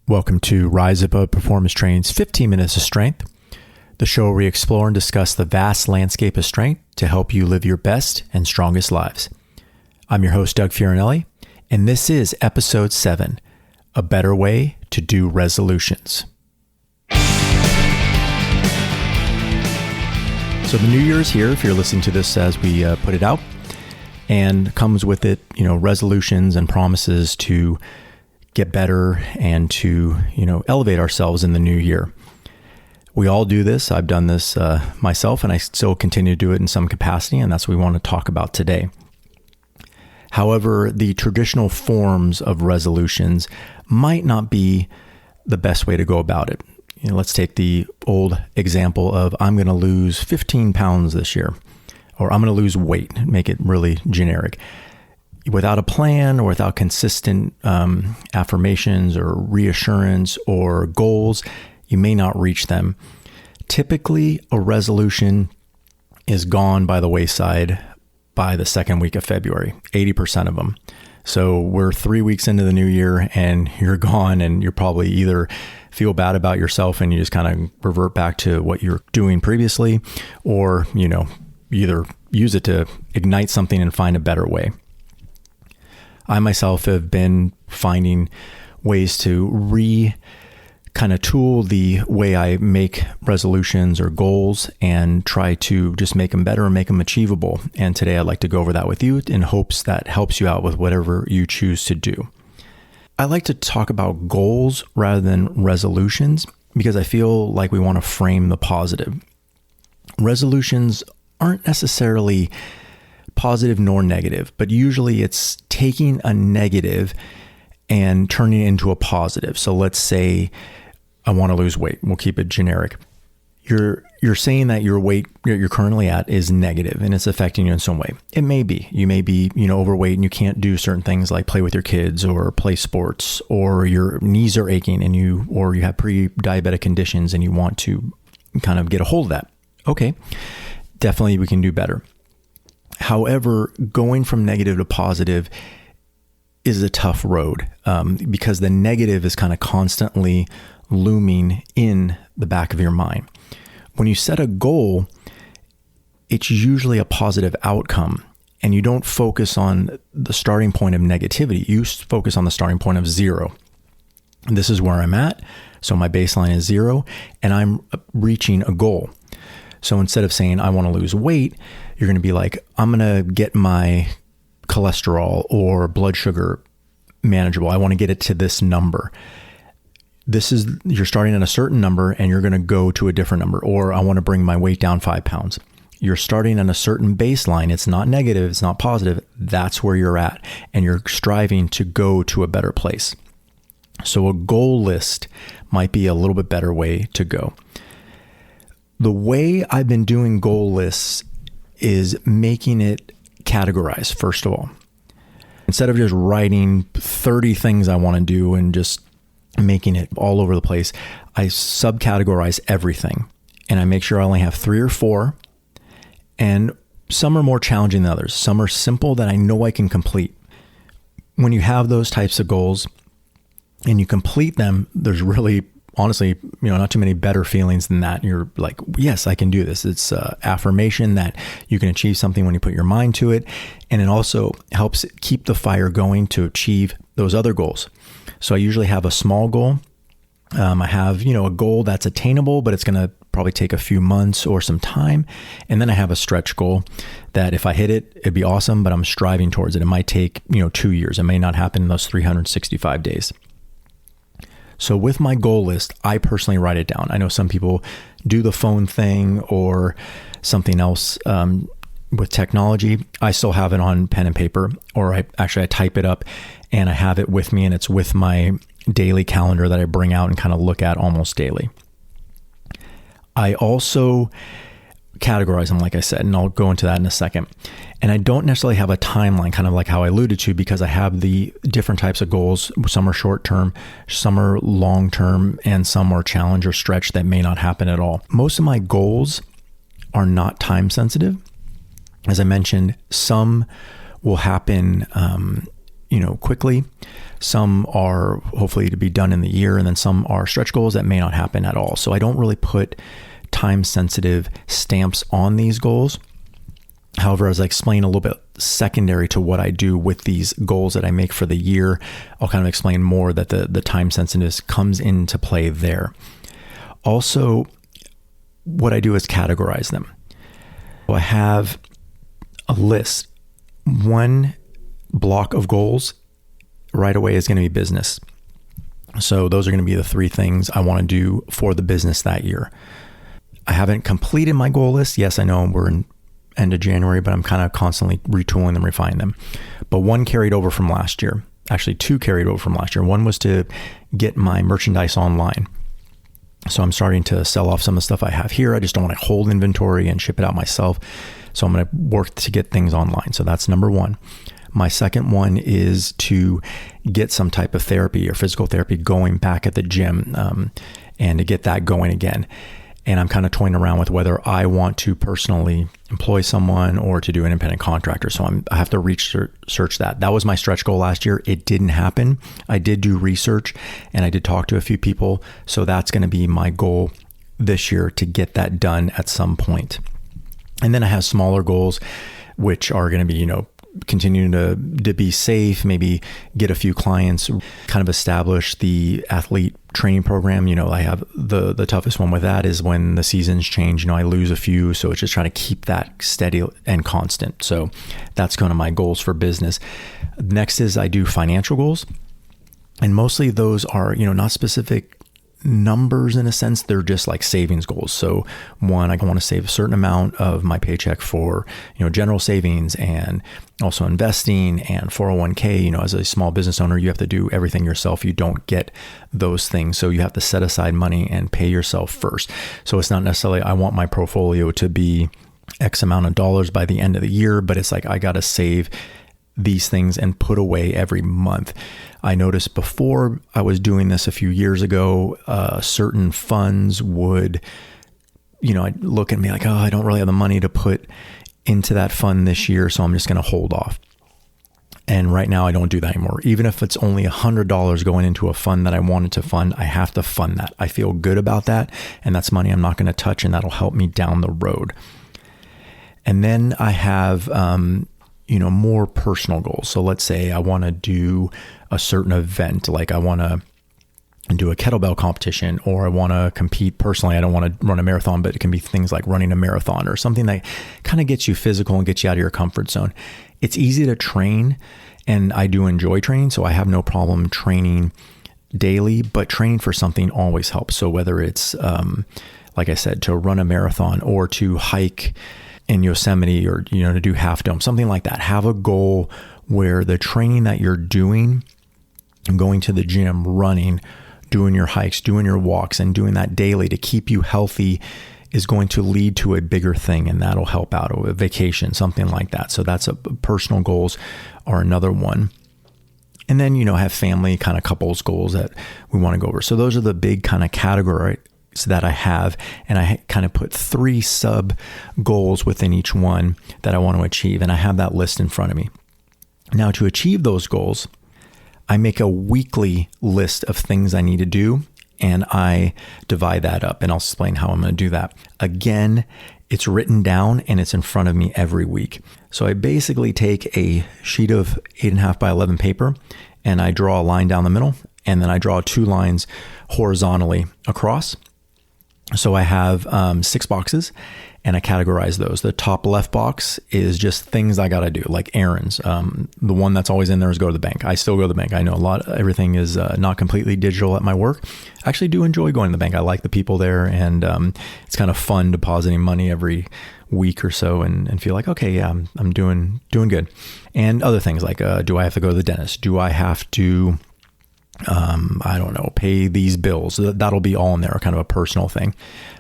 Welcome to Rise Above Performance Training's 15 Minutes of Strength, the show where we explore and discuss the vast landscape of strength to help you live your best and strongest lives. I'm your host, Doug Fiorinelli, and this is Episode 7, A Better Way to Do Resolutions. So the new year is here, if you're listening to this as we put it out, and comes with it, resolutions and promises to get better and to, elevate ourselves in the new year. We all do this. I've done this myself, and I still continue to do it in some capacity, and that's what we want to talk about today. However, the traditional forms of resolutions might not be the best way to go about it. Let's take the old example of I'm going to lose 15 pounds this year, or I'm going to lose weight, make it really generic. Without a plan or without consistent affirmations or reassurance or goals, you may not reach them. Typically, a resolution is gone by the wayside by the second week of February, 80% of them. So we're 3 weeks into the new year and you're gone, and you're probably either feel bad about yourself and you just kind of revert back to what you're doing previously, or, either use it to ignite something and find a better way. I myself have been finding ways to kind of tool the way I make resolutions or goals and try to just make them better and make them achievable. And today I'd like to go over that with you in hopes that helps you out with whatever you choose to do. I like to talk about goals rather than resolutions because I feel like we want to frame the positive. Resolutions aren't necessarily positive nor negative, but usually it's taking a negative and turning it into a positive. So let's say I want to lose weight. We'll keep it generic. You're saying that your weight you're currently at is negative and it's affecting you in some way. It may be. You may be, overweight and you can't do certain things like play with your kids or play sports, or your knees are aching and you have pre-diabetic conditions and you want to kind of get a hold of that. Okay. Definitely we can do better. However, going from negative to positive is a tough road because the negative is kind of constantly looming in the back of your mind. When you set a goal, it's usually a positive outcome, and you don't focus on the starting point of negativity. You focus on the starting point of 0. This is where I'm at. So my baseline is 0, and I'm reaching a goal. So instead of saying, I want to lose weight, you're going to be like, I'm going to get my cholesterol or blood sugar manageable. I want to get it to this number. You're starting at a certain number and you're going to go to a different number. Or I want to bring my weight down 5 pounds. You're starting at a certain baseline. It's not negative. It's not positive. That's where you're at. And you're striving to go to a better place. So a goal list might be a little bit better way to go. The way I've been doing goal lists is making it categorized, first of all. Instead of just writing 30 things I want to do and just making it all over the place, I subcategorize everything. And I make sure I only have 3 or 4. And some are more challenging than others. Some are simple that I know I can complete. When you have those types of goals and you complete them, there's really honestly, not too many better feelings than that. You're like, yes, I can do this. It's affirmation that you can achieve something when you put your mind to it. And it also helps keep the fire going to achieve those other goals. So I usually have a small goal. I have, a goal that's attainable, but it's going to probably take a few months or some time. And then I have a stretch goal that if I hit it, it'd be awesome, but I'm striving towards it. It might take, 2 years. It may not happen in those 365 days. So with my goal list, I personally write it down. I know some people do the phone thing or something else with technology. I still have it on pen and paper, or I type it up and I have it with me, and it's with my daily calendar that I bring out and kind of look at almost daily. I also categorize them, like I said, and I'll go into that in a second. And I don't necessarily have a timeline, kind of like how I alluded to, because I have the different types of goals. Some are short-term, some are long-term, and some are challenge or stretch that may not happen at all. Most of my goals are not time sensitive. As I mentioned, some will happen, quickly. Some are hopefully to be done in the year, and then some are stretch goals that may not happen at all. So I don't really put time sensitive stamps on these goals. However, as I explain a little bit secondary to what I do with these goals that I make for the year, I'll kind of explain more that the time sensitiveness comes into play there. Also, what I do is categorize them. So I have a list. One block of goals right away is going to be business. So those are going to be the 3 things I want to do for the business that year. I haven't completed my goal list. Yes, I know we're in end of January, but I'm kind of constantly retooling them, refining them. But 1 carried over from last year. Actually, 2 carried over from last year. 1 was to get my merchandise online. So I'm starting to sell off some of the stuff I have here. I just don't want to hold inventory and ship it out myself. So I'm going to work to get things online. So that's number 1. My second one is to get some type of therapy or physical therapy going back at the gym, and to get that going again. And I'm kind of toying around with whether I want to personally employ someone or to do an independent contractor. So I have to research that. That was my stretch goal last year. It didn't happen. I did do research and I did talk to a few people. So that's going to be my goal this year, to get that done at some point. And then I have smaller goals, which are going to be, continuing to be safe, maybe get a few clients, kind of establish the athlete training program. I have the toughest one with that is when the seasons change, I lose a few. So it's just trying to keep that steady and constant. So that's kind of my goals for business. Next is I do financial goals. And mostly those are, not specific numbers in a sense. They're just like savings goals. So 1, I want to save a certain amount of my paycheck for, general savings, and also investing and 401k. As a small business owner, you have to do everything yourself. You don't get those things. So you have to set aside money and pay yourself first. So it's not necessarily, I want my portfolio to be X amount of dollars by the end of the year, but it's like, I got to save these things and put away every month. I noticed before I was doing this a few years ago, certain funds would, I'd look at me like, I don't really have the money to put into that fund this year, so I'm just going to hold off. And right now I don't do that anymore. Even if it's only $100 going into a fund that I wanted to fund, I have to fund that. I feel good about that. And that's money I'm not going to touch, and that'll help me down the road. And then I have, more personal goals. So let's say I want to do a certain event, like I want to do a kettlebell competition, or I want to compete personally. I don't want to run a marathon, but it can be things like running a marathon or something that kind of gets you physical and gets you out of your comfort zone. It's easy to train, and I do enjoy training, so I have no problem training daily, but training for something always helps. So whether it's, like I said, to run a marathon or to hike in Yosemite, or, to do Half Dome, something like that. Have a goal where the training that you're doing, going to the gym, running, doing your hikes, doing your walks, and doing that daily to keep you healthy is going to lead to a bigger thing, and that'll help out, a vacation, something like that. So that's personal goals are another one. And then, have family kind of couples goals that we want to go over. So those are the big kind of categories that I have, and I kind of put 3 sub goals within each one that I want to achieve, and I have that list in front of me. Now, to achieve those goals, I make a weekly list of things I need to do, and I divide that up, and I'll explain how I'm going to do that. Again, it's written down and it's in front of me every week. So I basically take a sheet of 8.5 by 11 paper, and I draw a line down the middle, and then I draw 2 lines horizontally across. So I have 6 boxes, and I categorize those. The top left box is just things I got to do, like errands. The one that's always in there is go to the bank. I still go to the bank. I know everything is not completely digital at my work. I actually do enjoy going to the bank. I like the people there, and it's kind of fun depositing money every week or so and feel like, okay, yeah, I'm doing good. And other things like, do I have to go to the dentist? Do I have to I don't know, pay these bills? That'll be all in there, kind of a personal thing.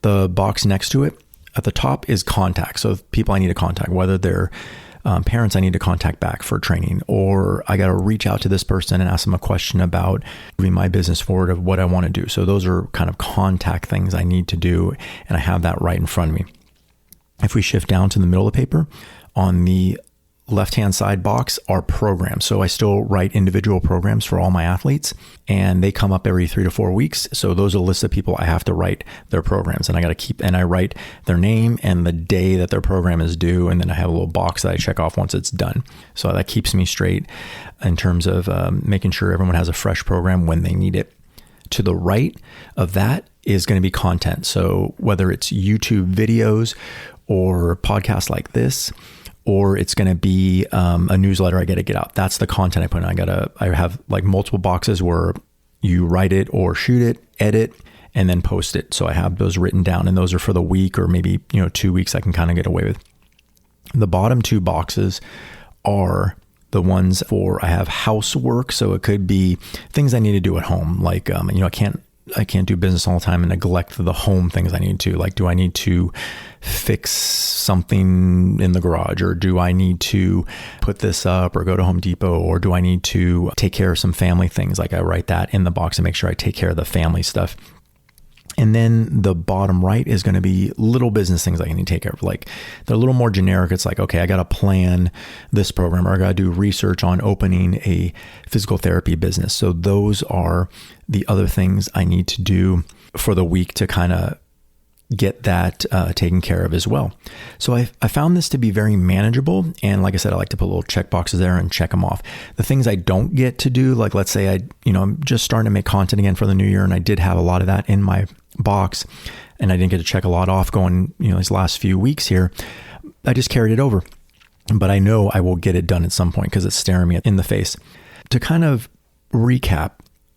The box next to it at the top is contact. So people I need to contact, whether they're parents I need to contact back for training, or I got to reach out to this person and ask them a question about moving my business forward of what I want to do. So those are kind of contact things I need to do, and I have that right in front of me. If we shift down to the middle of the paper, on the left-hand side box are programs. So I still write individual programs for all my athletes, and they come up every 3 to 4 weeks. So those are a list of people I have to write their programs, and I write their name and the day that their program is due. And then I have a little box that I check off once it's done. So that keeps me straight in terms of making sure everyone has a fresh program when they need it. To the right of that is going to be content. So whether it's YouTube videos or podcasts like this, or it's going to be a newsletter I got to get out. That's the content I put in. I have like multiple boxes where you write it or shoot it, edit, and then post it. So I have those written down, and those are for the week or maybe 2 weeks I can kind of get away with. The bottom 2 boxes are the ones for, I have housework. So it could be things I need to do at home. Like, I can't do business all the time and neglect the home things I need to. Like, do I need to fix something in the garage, or do I need to put this up or go to Home Depot, or do I need to take care of some family things? Like, I write that in the box and make sure I take care of the family stuff. And then the bottom right is going to be little business things I need to take care of. Like, they're a little more generic. It's like, okay, I got to plan this program, or I got to do research on opening a physical therapy business. So those are the other things I need to do for the week to kind of get that taken care of as well. So I found this to be very manageable. And like I said, I like to put little check boxes there and check them off. The things I don't get to do, like let's say I'm just starting to make content again for the new year, and I did have a lot of that in my box, and I didn't get to check a lot off going, these last few weeks here. I just carried it over, but I know I will get it done at some point because it's staring me in the face. To kind of recap,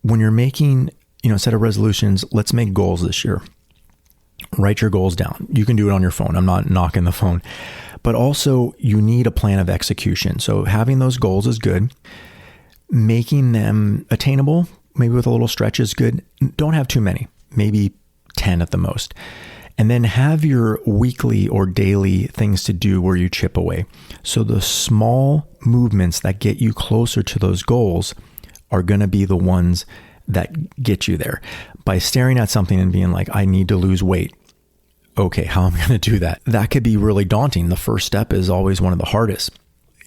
when you're making, a set of resolutions, let's make goals this year. Write your goals down. You can do it on your phone. I'm not knocking the phone, but also you need a plan of execution. So having those goals is good. Making them attainable, maybe with a little stretch, is good. Don't have too many, maybe 10 at the most. And then have your weekly or daily things to do where you chip away. So the small movements that get you closer to those goals are going to be the ones that get you there. By staring at something and being like, I need to lose weight. Okay, how am I going to do that? That could be really daunting. The first step is always one of the hardest.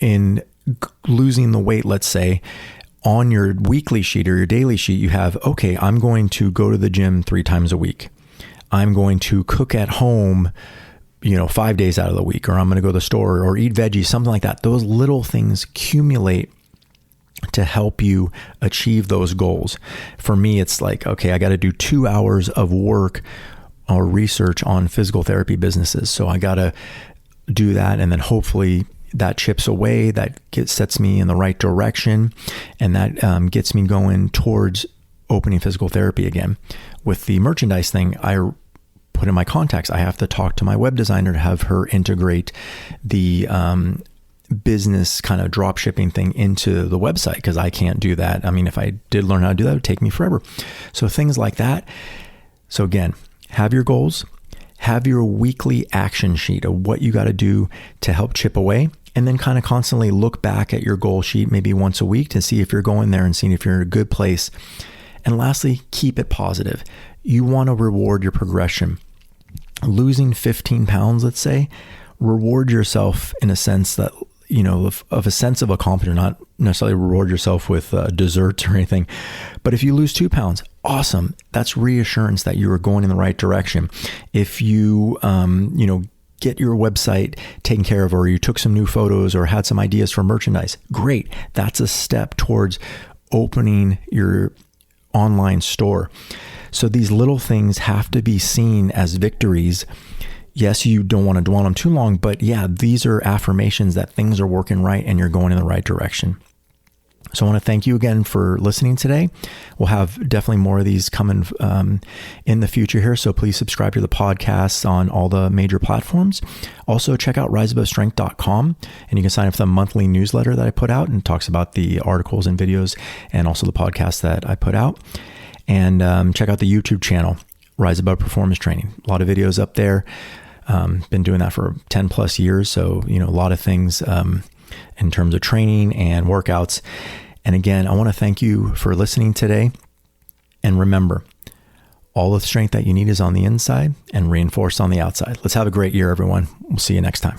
In losing the weight, let's say, on your weekly sheet or your daily sheet, you have, okay, I'm going to go to the gym 3 times a week. I'm going to cook at home, 5 days out of the week, or I'm going to go to the store or eat veggies, something like that. Those little things accumulate to help you achieve those goals. For me, it's like, okay, I got to do 2 hours of work or research on physical therapy businesses. So I got to do that. And then hopefully that chips away, that sets me in the right direction. And that gets me going towards opening physical therapy again. With the merchandise thing, I put in my contacts. I have to talk to my web designer to have her integrate the business kind of drop shipping thing into the website, because I can't do that. I mean, if I did learn how to do that, it would take me forever. So things like that. So again, have your goals, have your weekly action sheet of what you got to do to help chip away, and then kind of constantly look back at your goal sheet maybe once a week to see if you're going there and seeing if you're in a good place. And lastly, keep it positive. You want to reward your progression. Losing 15 pounds, let's say, reward yourself in a sense that, of a sense of accomplishment, not necessarily reward yourself with desserts or anything. But if you lose 2 pounds, awesome. That's reassurance that you are going in the right direction. If you, get your website taken care of, or you took some new photos or had some ideas for merchandise, great. That's a step towards opening your online store. So these little things have to be seen as victories. Yes, you don't want to dwell on them too long, but yeah, these are affirmations that things are working right and you're going in the right direction. So I want to thank you again for listening today. We'll have definitely more of these coming in the future here. So please subscribe to the podcast on all the major platforms. Also check out riseabovestrength.com, and you can sign up for the monthly newsletter that I put out, and it talks about the articles and videos and also the podcast that I put out. And check out the YouTube channel, Rise Above Performance Training. A lot of videos up there. Been doing that for 10 plus years. So, a lot of things in terms of training and workouts. And again, I want to thank you for listening today. And remember, all the strength that you need is on the inside and reinforced on the outside. Let's have a great year, everyone. We'll see you next time.